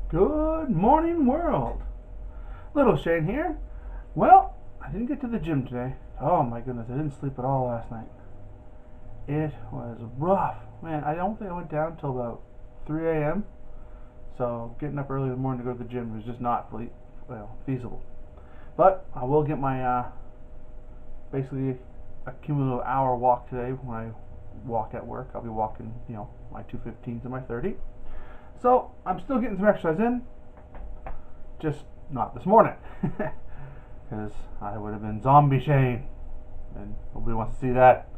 Good morning, world. Little Shane here. Well, I didn't get to the gym today. Oh my goodness, I didn't sleep at all last night. It was rough. Man, I don't think I went down till about 3 a.m. So getting up early in the morning to go to the gym was just not feasible. But I will get my basically a cumulative hour walk today when I walk at work. I'll be walking, my 2:15s and my 30. So I'm still getting some exercise in, just not this morning, because I would have been zombie Shane, and nobody wants to see that.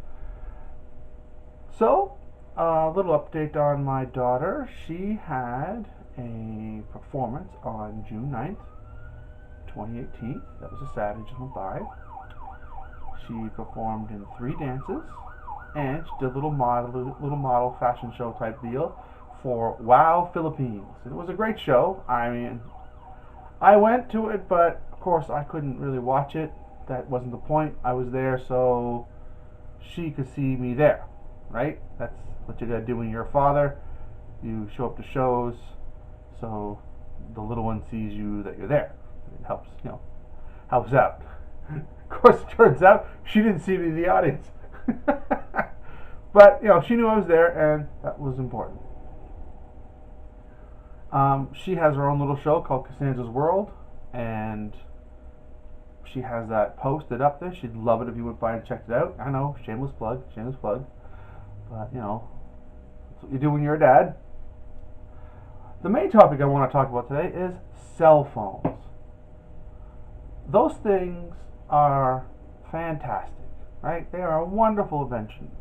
So a little update on my daughter. She had a performance on June 9th, 2018. That was a Saturday just went by. She performed in 3 dances, and she did a little model fashion show type deal for Wow Philippines. It was a great show. I mean, I went to it, but of course I couldn't really watch it. That wasn't the point. I was there so she could see me there, right? That's what you gotta do when you're a father. You show up to shows so the little one sees you that you're there. It helps out. Of course, it turns out she didn't see me in the audience. But, she knew I was there, and that was important. She has her own little show called Cassandra's World, and she has that posted up there. She'd love it if you went by and checked it out. I know, shameless plug, but that's what you do when you're a dad. The main topic I want to talk about today is cell phones. Those things are fantastic, right? They are a wonderful invention.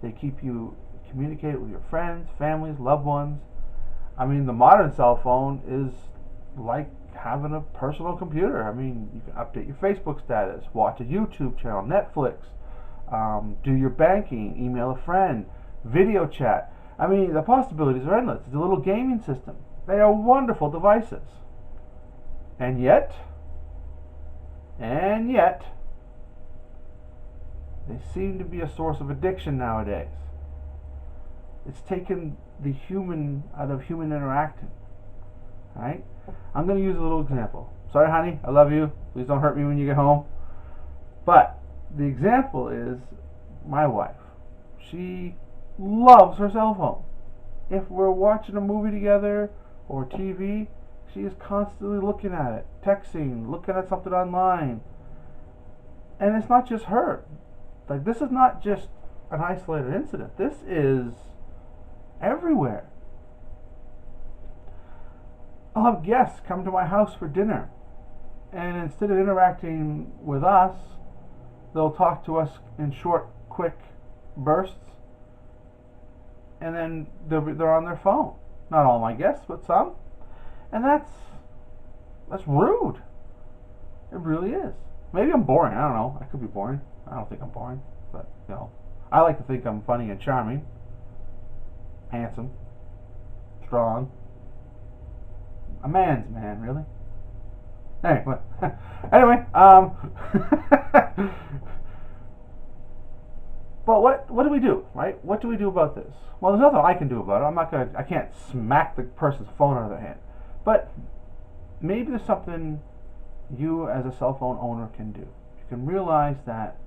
They keep you communicated with your friends, families, loved ones. I mean, the modern cell phone is like having a personal computer. I mean, you can update your Facebook status, watch a YouTube channel, Netflix, do your banking, email a friend, video chat. I mean, the possibilities are endless. It's a little gaming system. They are wonderful devices. And yet, they seem to be a source of addiction nowadays. It's taken the human out of human interacting. Right? I'm going to use a little example. Sorry, honey, I love you. Please don't hurt me when you get home. But the example is my wife. She loves her cell phone. If we're watching a movie together or TV, she is constantly looking at it, texting, looking at something online. And it's not just her. Like, this is not just an isolated incident. This is everywhere. I'll have guests come to my house for dinner, and instead of interacting with us, they'll talk to us in short, quick bursts, and then they're on their phone. Not all my guests, but some. And that's rude. It really is. Maybe I'm boring. I don't know. I could be boring. I don't think I'm boring, but I like to think I'm funny and charming, handsome, strong. A man's man, really. Anyway, but what do we do, right? What do we do about this? Well, there's nothing I can do about it. I can't smack the person's phone out of their hand. But maybe there's something you as a cell phone owner can do. You can realize that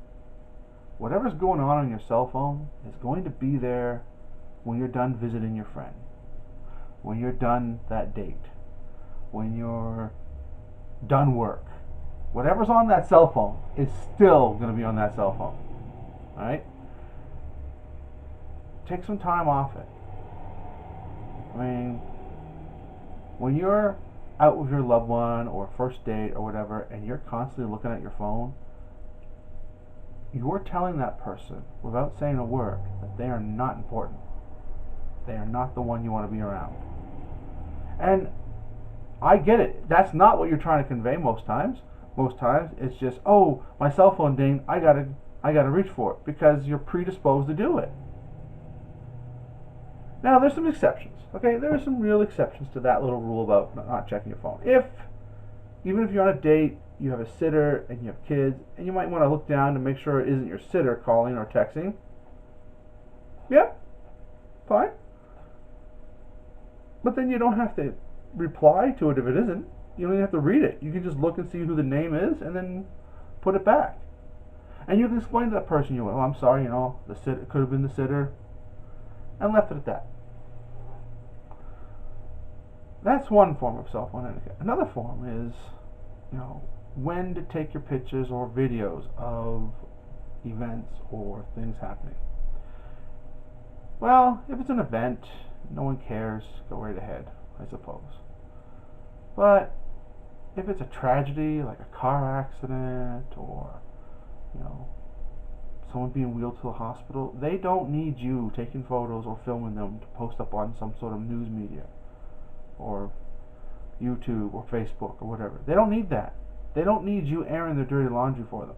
whatever's going on your cell phone is going to be there when you're done visiting your friend, when you're done that date, when you're done work. Whatever's on that cell phone is still going to be on that cell phone. Alright? Take some time off it. I mean, when you're out with your loved one or first date or whatever, and you're constantly looking at your phone, you're telling that person, without saying a word, that they are not important. They are not the one you want to be around. And I get it. That's not what you're trying to convey most times. Most times it's just, oh, my cell phone dinged, I gotta reach for it, because you're predisposed to do it. Now, there's some exceptions. Okay, there are some real exceptions to that little rule about not checking your phone. Even if you're on a date, you have a sitter, and you have kids, and you might want to look down to make sure it isn't your sitter calling or texting. Yeah, fine. But then you don't have to reply to it if it isn't. You don't even have to read it. You can just look and see who the name is and then put it back. And you can explain to that person, oh, I'm sorry, the sitter, it could have been the sitter, and left it at that. That's one form of cell phone etiquette. Another form is, when to take your pictures or videos of events or things happening. Well, if it's an event, no one cares, go right ahead, I suppose. But if it's a tragedy, like a car accident or, someone being wheeled to the hospital, they don't need you taking photos or filming them to post up on some sort of news media or YouTube or Facebook or whatever. They don't need that. They don't need you airing their dirty laundry for them.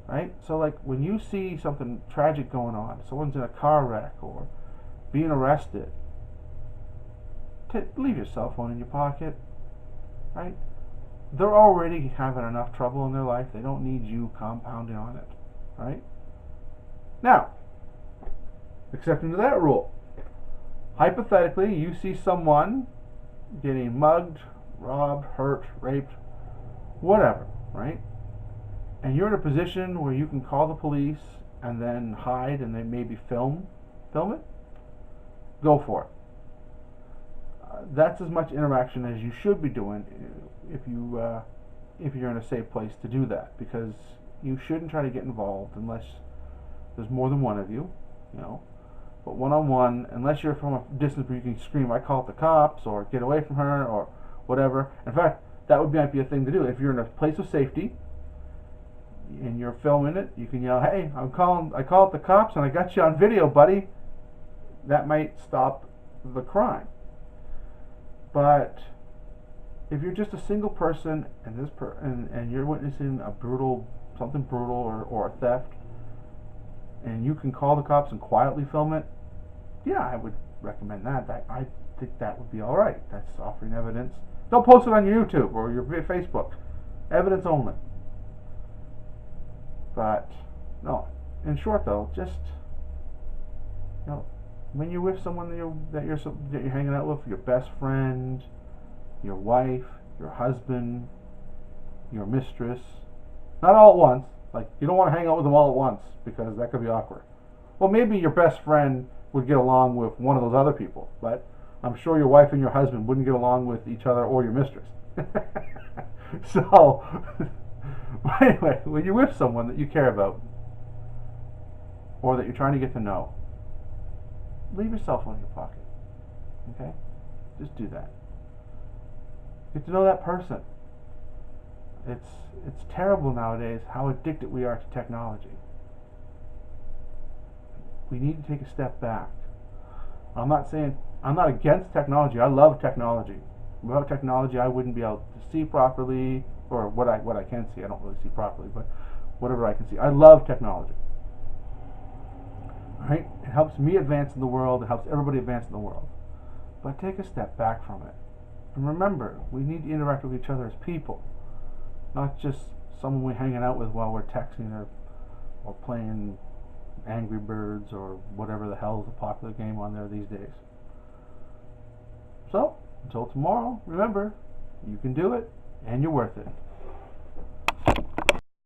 Right? So like when you see something tragic going on, someone's in a car wreck or being arrested, leave your cell phone in your pocket. Right? They're already having enough trouble in their life. They don't need you compounding on it. Right? Now, exception to that rule. Hypothetically, you see someone getting mugged, robbed, hurt, raped, whatever, right? And you're in a position where you can call the police and then hide and then maybe film it. Go for it. That's as much interaction as you should be doing if you're in a safe place to do that, because you shouldn't try to get involved unless there's more than one of you, But one-on-one, unless you're from a distance where you can scream, I call it the cops, or get away from her, or whatever. In fact, that might be a thing to do. If you're in a place of safety and you're filming it, you can yell, hey, I call it the cops and I got you on video, buddy. That might stop the crime. But if you're just a single person and and you're witnessing something brutal or a theft, and you can call the cops and quietly film it, yeah, I would recommend that. I think that would be all right. That's offering evidence. Don't post it on your YouTube or your Facebook. Evidence only. But no, in short though, just when you're with someone that you're hanging out with, your best friend, your wife, your husband, your mistress, not all at once. Like, you don't want to hang out with them all at once because that could be awkward. Well, maybe your best friend would get along with one of those other people, but I'm sure your wife and your husband wouldn't get along with each other or your mistress. So, anyway, when you're with someone that you care about or that you're trying to get to know, leave your cell phone in your pocket. Okay? Just do that. Get to know that person. It's terrible nowadays how addicted we are to technology. We need to take a step back. I'm not against technology. I love technology. Without technology, I wouldn't be able to see properly, or what I can see. I don't really see properly, but whatever I can see. I love technology. Right? It helps me advance in the world. It helps everybody advance in the world. But take a step back from it. And remember, we need to interact with each other as people, not just someone we're hanging out with while we're texting or playing Angry Birds or whatever the hell is a popular game on there these days. So, until tomorrow, remember, you can do it, and you're worth it.